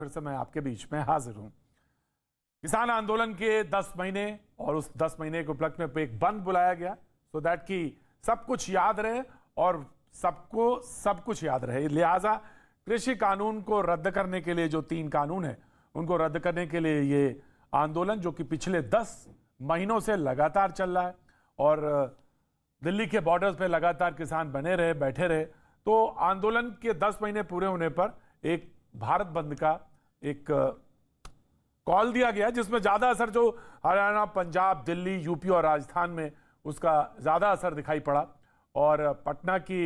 फिर से मैं आपके बीच में हाजिर हूं। किसान आंदोलन के 10 महीने और उस 10 महीने के उपलक्ष्य में एक बंद बुलाया गया सो दैट कि सब कुछ याद रहे और सबको सब कुछ याद रहे। लिहाजा कृषि कानून को रद्द करने के लिए जो 3 कानून है उनको रद्द करने के लिए ये आंदोलन जो कि पिछले 10 महीनों से लगातार चल रहा है और दिल्ली के बॉर्डर्स पे लगातार किसान बने रहे, बैठे रहे। तो आंदोलन के 10 महीने पूरे होने पर एक भारत बंद का एक कॉल दिया गया जिसमें ज्यादा असर जो हरियाणा, पंजाब, दिल्ली, यूपी और राजस्थान में उसका ज्यादा असर दिखाई पड़ा। और पटना की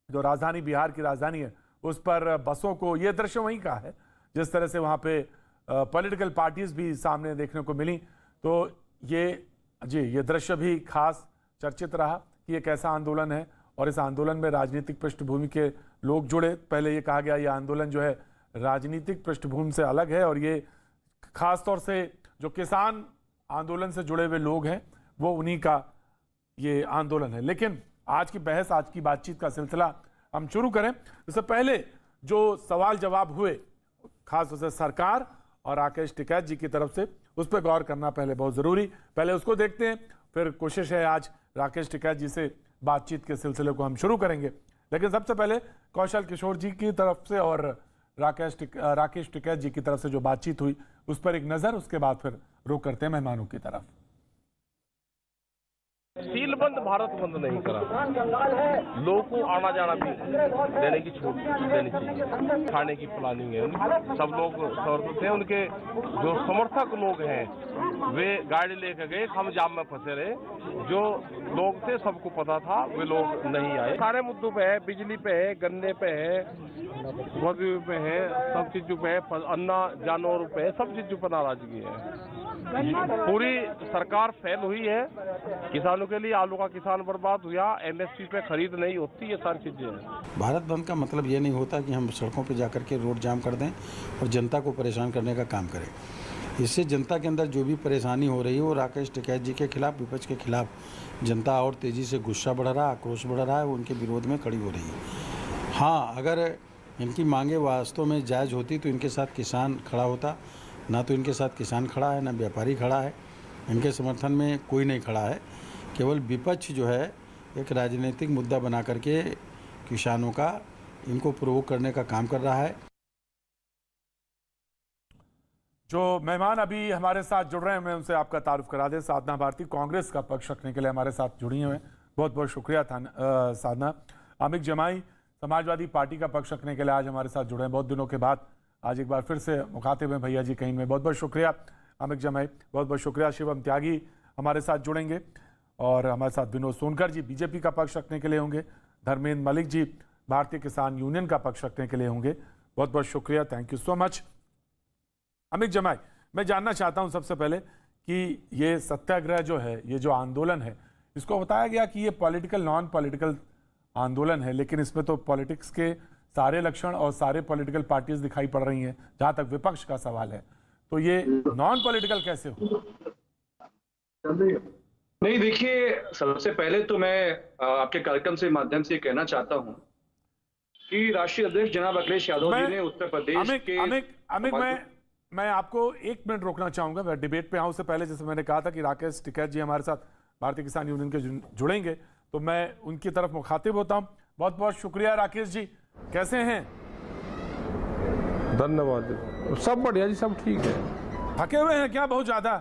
जो राजधानी, बिहार की राजधानी है, उस पर बसों को, ये दृश्य वहीं का है जिस तरह से वहां पे पॉलिटिकल पार्टीज भी सामने देखने को मिली। तो ये दृश्य भी खास चर्चित रहा कि ये कैसा आंदोलन है और इस आंदोलन में राजनीतिक पृष्ठभूमि के लोग जुड़े। पहले ये कहा गया ये आंदोलन जो है राजनीतिक पृष्ठभूमि से अलग है और ये खास तौर से जो किसान आंदोलन से जुड़े हुए लोग हैं वो उन्हीं का ये आंदोलन है। लेकिन आज की बहस, आज की बातचीत का सिलसिला हम शुरू करें इससे पहले जो सवाल जवाब हुए खास तौर से सरकार और राकेश टिकैत जी की तरफ से, उस पर गौर करना पहले बहुत जरूरी। पहले उसको देखते हैं, फिर कोशिश है आज राकेश टिकैत जी से बातचीत के सिलसिले को हम शुरू करेंगे। लेकिन सबसे पहले कौशल किशोर जी की तरफ से और राकेश टिकैत जी की तरफ से जो बातचीत हुई उस पर एक नजर, उसके बाद फिर रुख करते हैं मेहमानों की तरफ। सील बंद भारत बंद नहीं करा, लोगों को आना जाना भी देने की छूट देनी चाहिए। खाने की प्लानिंग है, सब लोग समर्पित हैं। उनके जो समर्थक लोग हैं वे गाड़ी लेकर गए, हम जाम में फंसे रहे। जो लोग थे सबको पता था, वे लोग नहीं आए। सारे मुद्दों पे है, बिजली पे है, गन्ने पे है, वजह पे है, सब चीजों पे है, अन्ना जानवरों पे है, सब चीजों पर नाराजगी है। पूरी सरकार फेल हुई है। किसानों के लिए आलू का किसान बर्बाद हुआ, एमएसपी पे खरीद नहीं होती, ये सारी चीजें हैं। भारत बंद का मतलब ये नहीं होता कि हम सड़कों पे जाकर के रोड जाम कर दें और जनता को परेशान करने का काम करें। इससे जनता के अंदर जो भी परेशानी हो रही है वो राकेश टिकैत जी के खिलाफ, विपक्ष के खिलाफ जनता और तेज़ी से गुस्सा बढ़ रहा है, आक्रोश बढ़ रहा है, वो उनके विरोध में खड़ी हो रही है। हाँ, अगर इनकी मांगे वास्तव में जायज़ होती तो इनके साथ किसान खड़ा होता। ना तो इनके साथ किसान खड़ा है, ना व्यापारी खड़ा है, इनके समर्थन में कोई नहीं खड़ा है। केवल विपक्ष जो है एक राजनीतिक मुद्दा बना करके किसानों का, इनको प्रोवोक करने का काम कर रहा है। जो मेहमान अभी हमारे साथ जुड़ रहे हैं मैं उनसे आपका तारुफ करा दें। साधना भारती कांग्रेस का पक्ष रखने के लिए हमारे साथ जुड़ी हुए हैं, बहुत बहुत शुक्रिया साधना। अमित जमाई समाजवादी पार्टी का पक्ष रखने के लिए आज हमारे साथ जुड़े हैं, बहुत दिनों के बाद आज एक बार फिर से मुखातिब हैं भैया जी कहीं में, बहुत बहुत शुक्रिया अमित जमाई, बहुत बहुत शुक्रिया। शिवम त्यागी हमारे साथ जुड़ेंगे और हमारे साथ विनोद सोनकर जी बीजेपी का पक्ष रखने के लिए होंगे, धर्मेंद्र मलिक जी भारतीय किसान यूनियन का पक्ष रखने के लिए होंगे, बहुत बहुत शुक्रिया, thank you so much. Amit जमाई, मैं जानना चाहता हूं सबसे पहले कि ये सत्याग्रह जो है, ये जो आंदोलन है, इसको बताया गया कि ये पॉलिटिकल नॉन पॉलिटिकल आंदोलन है, लेकिन इसमें तो पॉलिटिक्स के सारे लक्षण और सारे पॉलिटिकल पार्टीज दिखाई पड़ रही हैं जहां तक विपक्ष का सवाल है। तो ये नॉन पॉलिटिकल कैसे हो? नहीं, देखिए, सबसे पहले तो मैं आपके कार्यक्रम से माध्यम से कहना चाहता हूं कि राष्ट्रीय अध्यक्ष जनाब अखिलेश यादव जी ने उत्तर प्रदेश के अमित, मैं आपको 1 मिनट रोकना चाहूंगा। मैं डिबेट पे आऊं उससे पहले, जैसे मैंने कहा था कि राकेश टिकैत जी हमारे साथ भारतीय किसान यूनियन के जुड़ेंगे, तो मैं उनकी तरफ मुखातिब होता हूं। बहुत बहुत शुक्रिया राकेश जी, कैसे हैं? धन्यवाद, सब बढ़िया जी, सब ठीक है। थके हुए हैं क्या बहुत ज्यादा?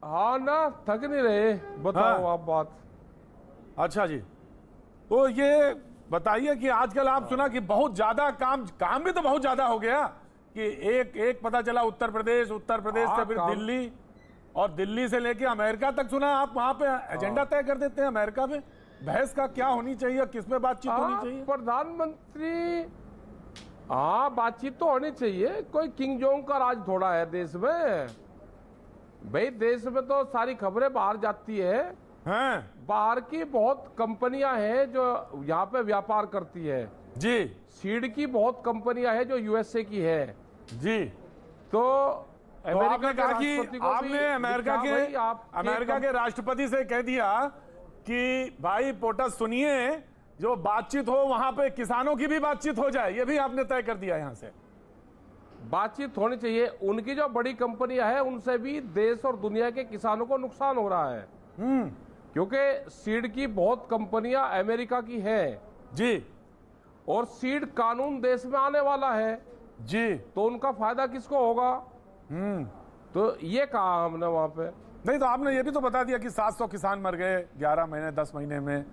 हाँ ना, थक नहीं रहे, बताओ आप बात। अच्छा जी, तो ये बताइए कि आजकल आप सुना कि बहुत ज्यादा काम भी तो बहुत ज्यादा हो गया कि एक पता चला उत्तर प्रदेश से फिर दिल्ली, और दिल्ली से लेके अमेरिका तक सुना। आप वहां पे एजेंडा तय कर देते हैं अमेरिका में, बहस का क्या होनी चाहिए, किस में बातचीत होनी चाहिए? प्रधानमंत्री, हाँ बातचीत तो होनी चाहिए, कोई किंग जोंग का राज थोड़ा है देश में भाई। देश में तो सारी खबरें बाहर जाती है, बाहर की बहुत कंपनियां हैं जो यहाँ पे व्यापार करती है जी, सीड की बहुत कंपनियां हैं जो यूएसए की है जी। तो आपने कहा कि आपने अमेरिका के राष्ट्रपति से कह दिया कि भाई पोटा सुनिए जो बातचीत हो वहां पे किसानों की भी बातचीत हो जाए, ये भी आपने तय कर दिया यहां से। बातचीत होनी चाहिए। उनकी जो बड़ी कंपनियां हैं उनसे भी देश और दुनिया के किसानों को नुकसान हो रहा है, क्योंकि सीड की बहुत कंपनियां अमेरिका की हैं जी, और सीड कानून देश में आने वाला है जी, तो उनका फायदा किसको होगा? तो ये कहा हमने वहां पे। नहीं तो आपने ये भी तो बता दिया कि 700 किसान मर गए 11 महीने 10 महीने में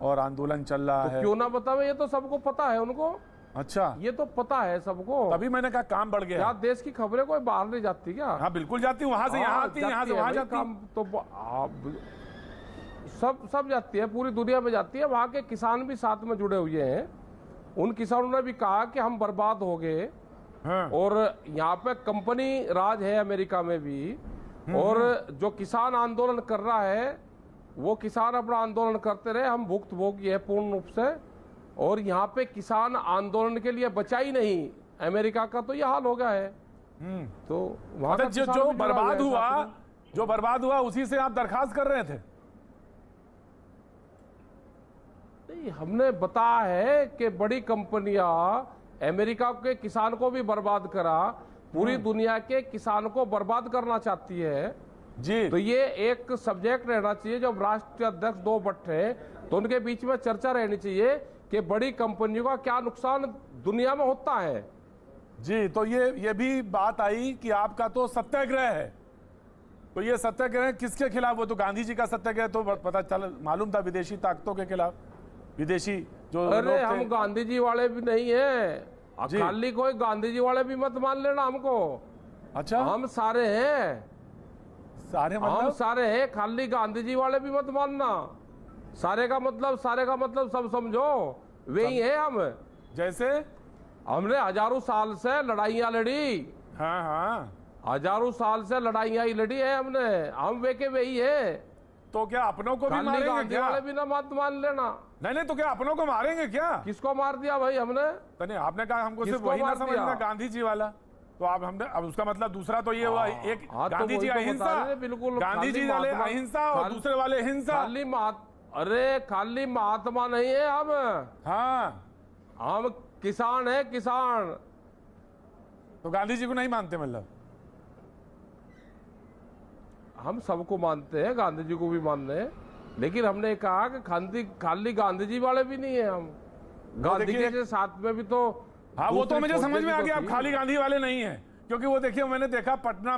और आंदोलन चल रहा है। क्यों ना बतावे, ये तो सबको पता है उनको। अच्छा, ये तो पता है सबको। तभी मैंने कहा काम बढ़ गया। क्या देश की खबरें कोई बाहर नहीं जाती क्या? हाँ बिल्कुल जाती, वहां से यहाँ आती है, यहाँ से वहां जाती है। काम तो सब जाती है, पूरी दुनिया में जाती है। वहां के किसान भी साथ में जुड़े हुए हैं। उन किसानों ने भी कहा कि हम बर्बाद हो गए। हाँ। और यहाँ पे कंपनी राज है अमेरिका में भी, और जो किसान आंदोलन कर रहा है वो किसान अपना आंदोलन करते रहे, हम भुक्तभोगी है पूर्ण रूप से। और यहाँ पे किसान आंदोलन के लिए बचा ही नहीं, अमेरिका का तो ये हाल हो गया है। तो वहां का जो किसान भी जुड़ा हुआ है साथ में। जो बर्बाद हुआ उसी से आप दरखास्त कर रहे थे? नहीं, हमने बताया है कि बड़ी कंपनियां अमेरिका के किसान को भी बर्बाद करा, पूरी दुनिया के किसान को बर्बाद करना चाहती है जी। तो ये एक सब्जेक्ट रहना चाहिए। जब राष्ट्रीय अध्यक्ष दो बैठे तो उनके बीच में चर्चा रहनी चाहिए कि बड़ी कंपनियों का क्या नुकसान दुनिया में होता है। जी, तो ये भी बात आई कि आपका तो सत्याग्रह है, तो ये सत्याग्रह किसके खिलाफ? वो तो गांधी जी का सत्याग्रह तो पता चल मालूम था, विदेशी ताकतों के खिलाफ, विदेशी जो अरे हम गांधी जी वाले भी नहीं है, खाली कोई गांधी जी वाले भी मत मान लेना हमको। अच्छा, हम सारे हैं, सारे हम मतलब? सारे हैं, खाली गांधी जी वाले भी मत मानना। सारे का मतलब सब समझो, वही है हम। जैसे हमने हजारों साल से लड़ाइयां लड़ी, हाँ हाँ, हजारों साल से लड़ाइयां ही लड़ी है हमने, हम वे के वही है। तो क्या अपनों को भी खाली मारेंगे गांधी क्या? वाले भी ना मत मान लेना। नहीं, तो क्या अपनों को मारेंगे क्या? किसको मार दिया भाई हमने? तो नहीं, आपने कहा हमको सिर्फ किसको वही ना मार दिया? समझना, गांधी जी वाला। तो आप हमने अब उसका मतलब दूसरा तो ये हुआ, एक हाँ, तो गांधी जी वही तो अहिंसा, बता रहे हैं, बिल्कुल। गांधी जी वाले अहिंसा और दूसरे वाले हिंसा। अरे खाली महात्मा नहीं है हम, हाँ, हम किसान है, किसान। तो गांधी जी को नहीं मानते मतलब? हम सबको मानते हैं, गांधी जी को भी मानते हैं, लेकिन हमने कहा कि खाली गांधी जी वाले भी नहीं है हम। गांधी जी के साथ में भी तो हाँ, वो तो मुझे समझ में आ गया, आप थी। खाली गांधी वाले नहीं है, क्योंकि वो देखिए मैंने देखा पटना